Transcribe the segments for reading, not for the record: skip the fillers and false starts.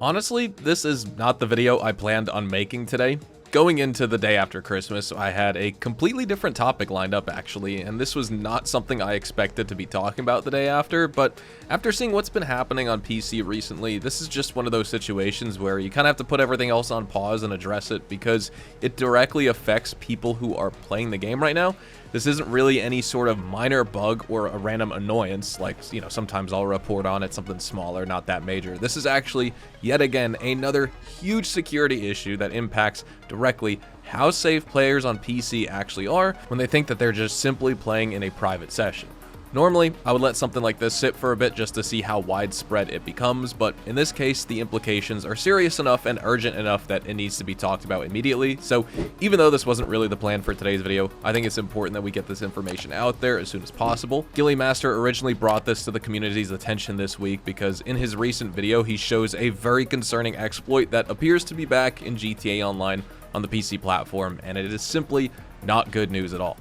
Honestly, this is not the video I planned on making today. Going into the day after Christmas, I had a completely different topic lined up actually, and this was not something I expected to be talking about the day after, but after seeing what's been happening on PC recently, this is just one of those situations where you kind of have to put everything else on pause and address it because it directly affects people who are playing the game right now. This isn't really any sort of minor bug or a random annoyance, like, sometimes I'll report on it, something smaller, not that major. This is actually, yet again, another huge security issue that impacts directly how safe players on PC actually are when they think that they're just simply playing in a private session. Normally, I would let something like this sit for a bit just to see how widespread it becomes, but in this case, the implications are serious enough and urgent enough that it needs to be talked about immediately. So even though this wasn't really the plan for today's video, I think it's important that we get this information out there as soon as possible. GillyMaster originally brought this to the community's attention this week because in his recent video, he shows a very concerning exploit that appears to be back in GTA Online on the PC platform, and it is simply not good news at all.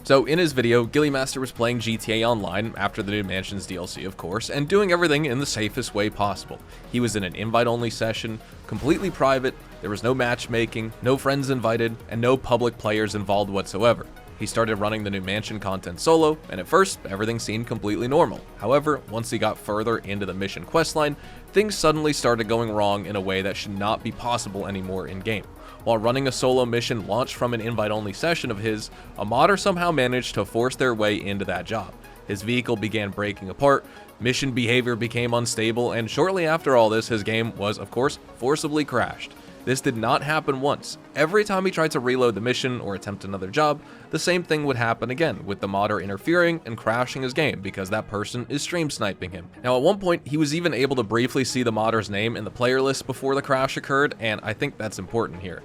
So in his video, GillyMaster was playing GTA Online after the new Mansions DLC, of course, and doing everything in the safest way possible. He was in an invite-only session, completely private, there was no matchmaking, no friends invited, and no public players involved whatsoever. He started running the new mansion content solo, and at first, everything seemed completely normal. However, once he got further into the mission questline, things suddenly started going wrong in a way that should not be possible anymore in-game. While running a solo mission launched from an invite-only session of his, a modder somehow managed to force their way into that job. His vehicle began breaking apart, mission behavior became unstable, and shortly after all this, his game was, of course, forcibly crashed. This did not happen once. Every time he tried to reload the mission or attempt another job, the same thing would happen again, with the modder interfering and crashing his game because that person is stream sniping him. Now at one point, he was even able to briefly see the modder's name in the player list before the crash occurred, and I think that's important here.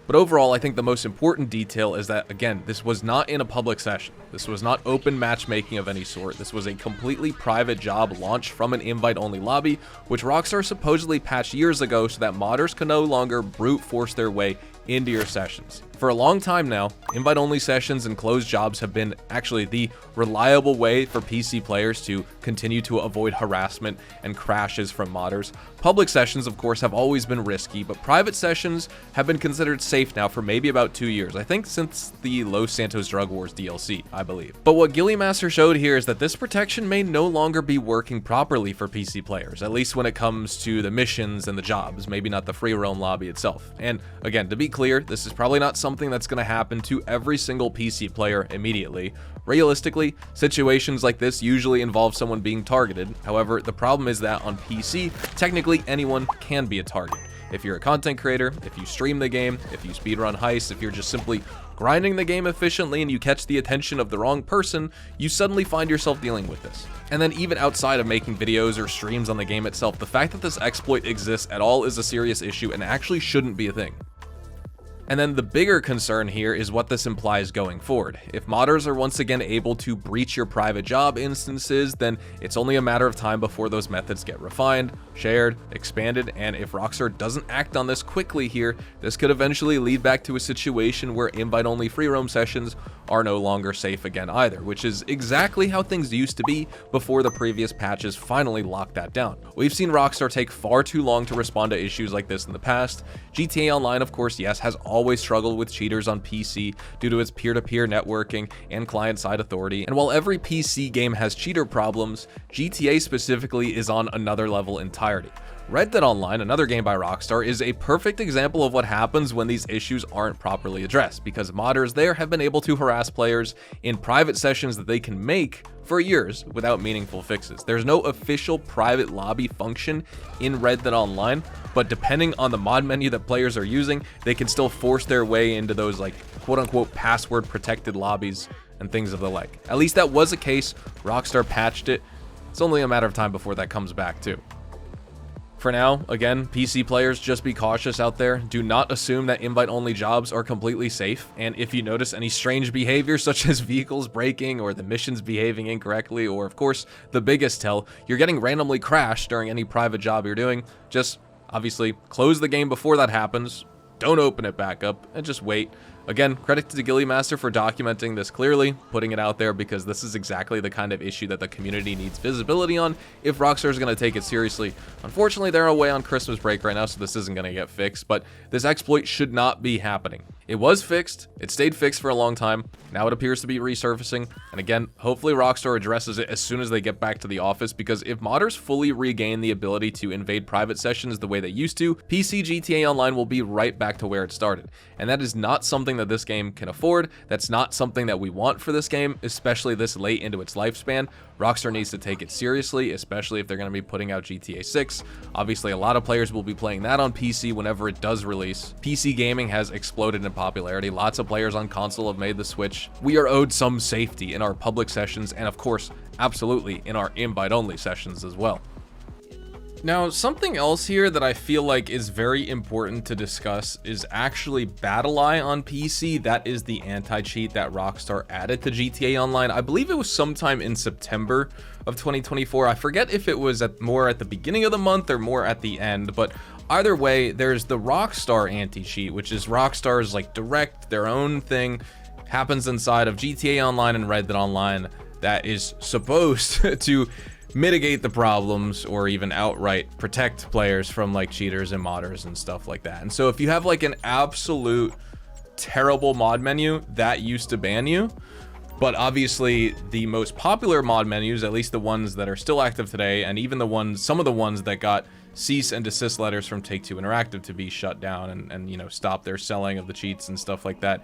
But overall, I think the most important detail is that, again, this was not in a public session. This was not open matchmaking of any sort. This was a completely private job launched from an invite-only lobby, which Rockstar supposedly patched years ago so that modders can no longer brute force their way into your sessions. For a long time now, invite-only sessions and closed jobs have been actually the reliable way for PC players to continue to avoid harassment and crashes from modders. Public sessions, of course, have always been risky, but private sessions have been considered safe now for maybe about 2 years. I think since the Los Santos Drug Wars DLC, I believe. But what GillyMaster showed here is that this protection may no longer be working properly for PC players, at least when it comes to the missions and the jobs, maybe not the free roam lobby itself. And again, to be clear, this is probably not something that's going to happen to every single PC player immediately. Realistically, situations like this usually involve someone being targeted. However, the problem is that on PC, technically anyone can be a target. If you're a content creator, if you stream the game, if you speedrun heists, if you're just simply grinding the game efficiently and you catch the attention of the wrong person, you suddenly find yourself dealing with this. And then even outside of making videos or streams on the game itself, the fact that this exploit exists at all is a serious issue and actually shouldn't be a thing. And then the bigger concern here is what this implies going forward. If modders are once again able to breach your private job instances, then it's only a matter of time before those methods get refined, shared, expanded, and if Rockstar doesn't act on this quickly here, this could eventually lead back to a situation where invite-only free roam sessions are no longer safe again either, which is exactly how things used to be before the previous patches finally locked that down. We've seen Rockstar take far too long to respond to issues like this in the past. GTA Online, of course, yes, has always struggled with cheaters on PC due to its peer-to-peer networking and client-side authority, and while every PC game has cheater problems, GTA specifically is on another level entirely. Red Dead Online, another game by Rockstar, is a perfect example of what happens when these issues aren't properly addressed, because modders there have been able to harass players in private sessions that they can make for years without meaningful fixes. There's no official private lobby function in Red Dead Online, but depending on the mod menu that players are using, they can still force their way into those like quote-unquote password protected lobbies and things of the like. At least that was a case. Rockstar patched it. It's only a matter of time before that comes back too. For now, again, PC players, just be cautious out there. Do not assume that invite-only jobs are completely safe, and if you notice any strange behavior such as vehicles breaking or the missions behaving incorrectly, or of course, the biggest tell, you're getting randomly crashed during any private job you're doing, just obviously close the game before that happens, don't open it back up, and just wait. Again, credit to Gilly Master for documenting this clearly, putting it out there, because this is exactly the kind of issue that the community needs visibility on if Rockstar is going to take it seriously. Unfortunately, they're away on Christmas break right now, so this isn't going to get fixed, but this exploit should not be happening. It was fixed, it stayed fixed for a long time, now it appears to be resurfacing, and again, hopefully Rockstar addresses it as soon as they get back to the office, because if modders fully regain the ability to invade private sessions the way they used to, PC GTA Online will be right back to where it started, and that is not something that this game can afford. That's not something that we want for this game, especially this late into its lifespan. Rockstar needs to take it seriously, especially if they're going to be putting out GTA 6. Obviously, a lot of players will be playing that on PC whenever it does release. PC gaming has exploded in popularity. Lots of players on console have made the switch. We are owed some safety in our public sessions, and of course, absolutely in our invite-only sessions as well. Now, something else here that I feel like is very important to discuss is actually BattlEye on PC. That is the anti-cheat that Rockstar added to GTA Online. I believe it was sometime in September of 2024. I forget if it was more at the beginning of the month or more at the end, but either way, there's the Rockstar anti-cheat, which is Rockstar's like direct, their own thing, happens inside of GTA Online and Red Dead Online that is supposed to mitigate the problems or even outright protect players from like cheaters and modders and stuff like that. And so if you have like an absolute terrible mod menu, that used to ban you. But obviously the most popular mod menus, at least the ones that are still active today, and even some of the ones that got cease and desist letters from Take-Two Interactive to be shut down and you know, stop their selling of the cheats and stuff like that,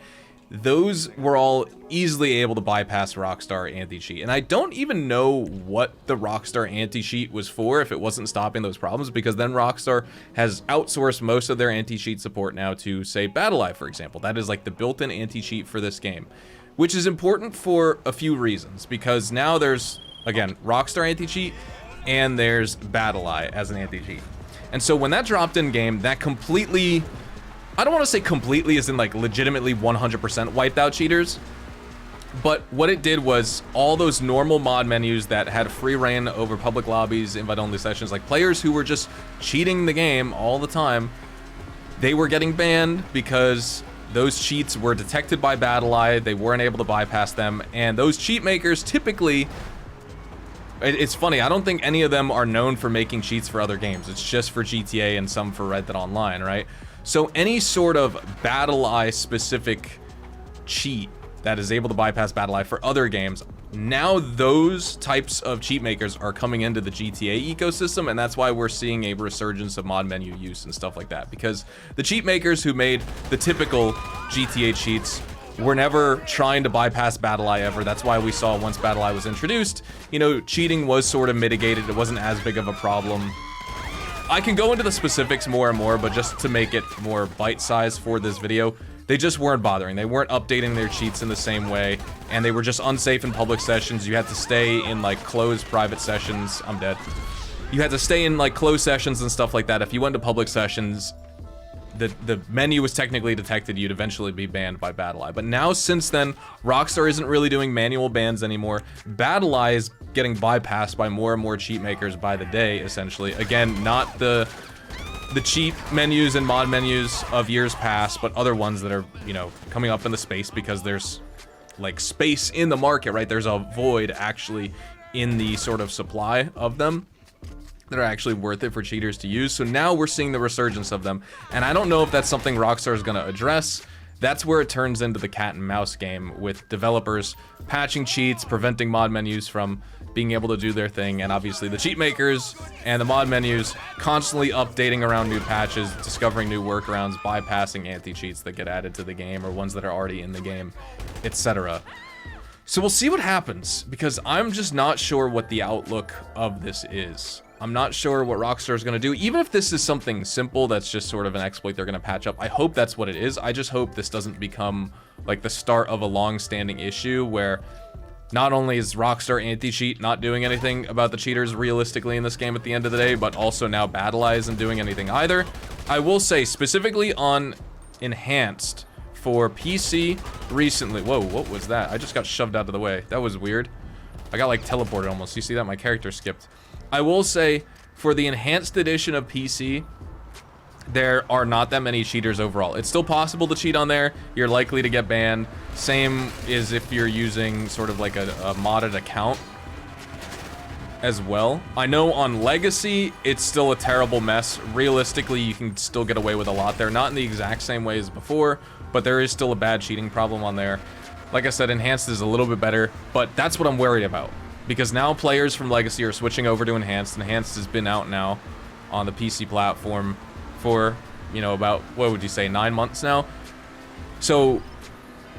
those were all easily able to bypass Rockstar anti-cheat. And I don't even know what the Rockstar anti-cheat was for if it wasn't stopping those problems, because then Rockstar has outsourced most of their anti-cheat support now to, say, BattlEye, for example. That is like the built-in anti-cheat for this game, which is important for a few reasons, because now there's, again, Rockstar anti-cheat and there's BattlEye as an anti-cheat. And so when that dropped in game, that completely, I don't want to say completely as in like legitimately 100% wiped out cheaters, but what it did was all those normal mod menus that had free reign over public lobbies, invite-only sessions, like players who were just cheating the game all the time, they were getting banned because those cheats were detected by BattlEye, they weren't able to bypass them, and those cheat makers typically, it's funny, I don't think any of them are known for making cheats for other games. It's just for GTA and some for Red Dead Online, right? So any sort of BattlEye specific cheat that is able to bypass BattlEye for other games, now those types of cheat makers are coming into the GTA ecosystem, and that's why we're seeing a resurgence of mod menu use and stuff like that, because the cheat makers who made the typical GTA cheats were never trying to bypass BattlEye ever. That's why we saw once BattlEye was introduced, you know, cheating was sort of mitigated. It wasn't as big of a problem. I can go into the specifics more and more, but just to make it more bite-sized for this video, they just weren't bothering. They weren't updating their cheats in the same way, and they were just unsafe in public sessions. You had to stay in like closed private sessions. I'm dead. You had to stay in like closed sessions and stuff like that. If you went to public sessions, the menu was technically detected, you'd eventually be banned by BattlEye. But now, since then, Rockstar isn't really doing manual bans anymore. BattlEye is getting bypassed by more and more cheat makers by the day, essentially. Again, not the cheat menus and mod menus of years past, but other ones that are, you know, coming up in the space because there's like space in the market, right? There's a void actually in the sort of supply of them that are actually worth it for cheaters to use. So now we're seeing the resurgence of them, and I don't know if that's something Rockstar is going to address. That's where it turns into the cat and mouse game, with developers patching cheats, preventing mod menus from being able to do their thing, and obviously the cheat makers and the mod menus constantly updating around new patches, discovering new workarounds, bypassing anti-cheats that get added to the game or ones that are already in the game, etc. So we'll see what happens, because I'm just not sure what the outlook of this is. I'm not sure what Rockstar is going to do. Even if this is something simple that's just sort of an exploit they're going to patch up, I hope that's what it is. I just hope this doesn't become like the start of a long-standing issue where not only is Rockstar anti-cheat not doing anything about the cheaters realistically in this game at the end of the day, but also now BattlEye isn't doing anything either. I will say, specifically on Enhanced for PC recently... Whoa, what was that? I just got shoved out of the way. That was weird. I got like teleported almost. You see that? My character skipped. I will say, for the Enhanced edition of PC, there are not that many cheaters overall. It's still possible to cheat on there. You're likely to get banned. Same is if you're using sort of like a modded account as well. I know on Legacy, it's still a terrible mess. Realistically, you can still get away with a lot there. Not in the exact same way as before, but there is still a bad cheating problem on there. Like I said, Enhanced is a little bit better, but that's what I'm worried about. Because now players from Legacy are switching over to Enhanced. Enhanced has been out now on the PC platform for, you know, about, what would you say, 9 months now? So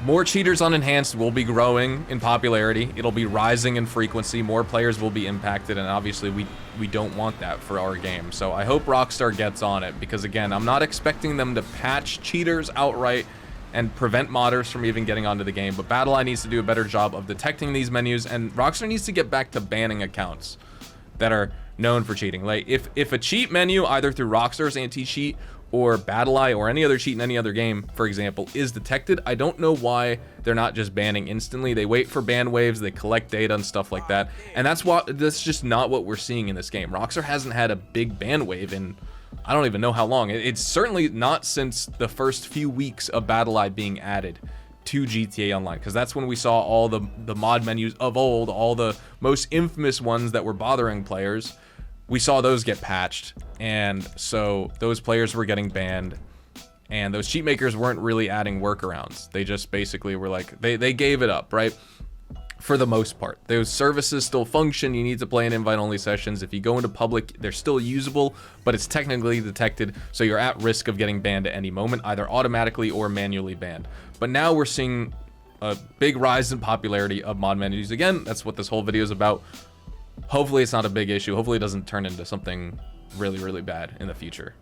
more cheaters on Enhanced will be growing in popularity. It'll be rising in frequency. More players will be impacted, and obviously we don't want that for our game. So I hope Rockstar gets on it, because again, I'm not expecting them to patch cheaters outright and prevent modders from even getting onto the game, but BattlEye needs to do a better job of detecting these menus, and Rockstar needs to get back to banning accounts that are known for cheating. Like, if a cheat menu, either through Rockstar's anti-cheat or BattlEye or any other cheat in any other game, for example, is detected, I don't know why they're not just banning instantly. They wait for ban waves, they collect data and stuff like that, and that's just not what we're seeing in this game. Rockstar hasn't had a big ban wave in, I don't even know how long. It's certainly not since the first few weeks of BattlEye being added to GTA Online, because that's when we saw all the mod menus of old, all the most infamous ones that were bothering players. We saw those get patched, and so those players were getting banned, and those cheat makers weren't really adding workarounds. They just basically were like, they gave it up, right? For the most part. Those services still function. You need to play in invite-only sessions. If you go into public, they're still usable, but it's technically detected, so you're at risk of getting banned at any moment, either automatically or manually banned. But now we're seeing a big rise in popularity of mod menus. Again, that's what this whole video is about. Hopefully it's not a big issue. Hopefully it doesn't turn into something really, really bad in the future.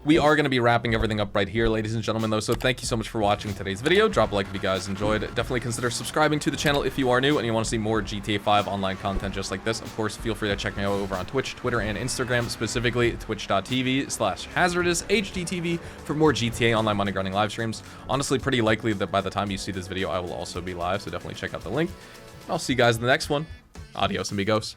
We are going to be wrapping everything up right here, ladies and gentlemen, though, so thank you so much for watching today's video. Drop a like if you guys enjoyed. Definitely consider subscribing to the channel if you are new and you want to see more GTA 5 online content just like this. Of course, feel free to check me out over on Twitch, Twitter, and Instagram, specifically twitch.tv/HazardOusHDTV for more GTA Online money grinding live streams. Honestly, pretty likely that by the time you see this video, I will also be live, so definitely check out the link. I'll see you guys in the next one. Adios, amigos.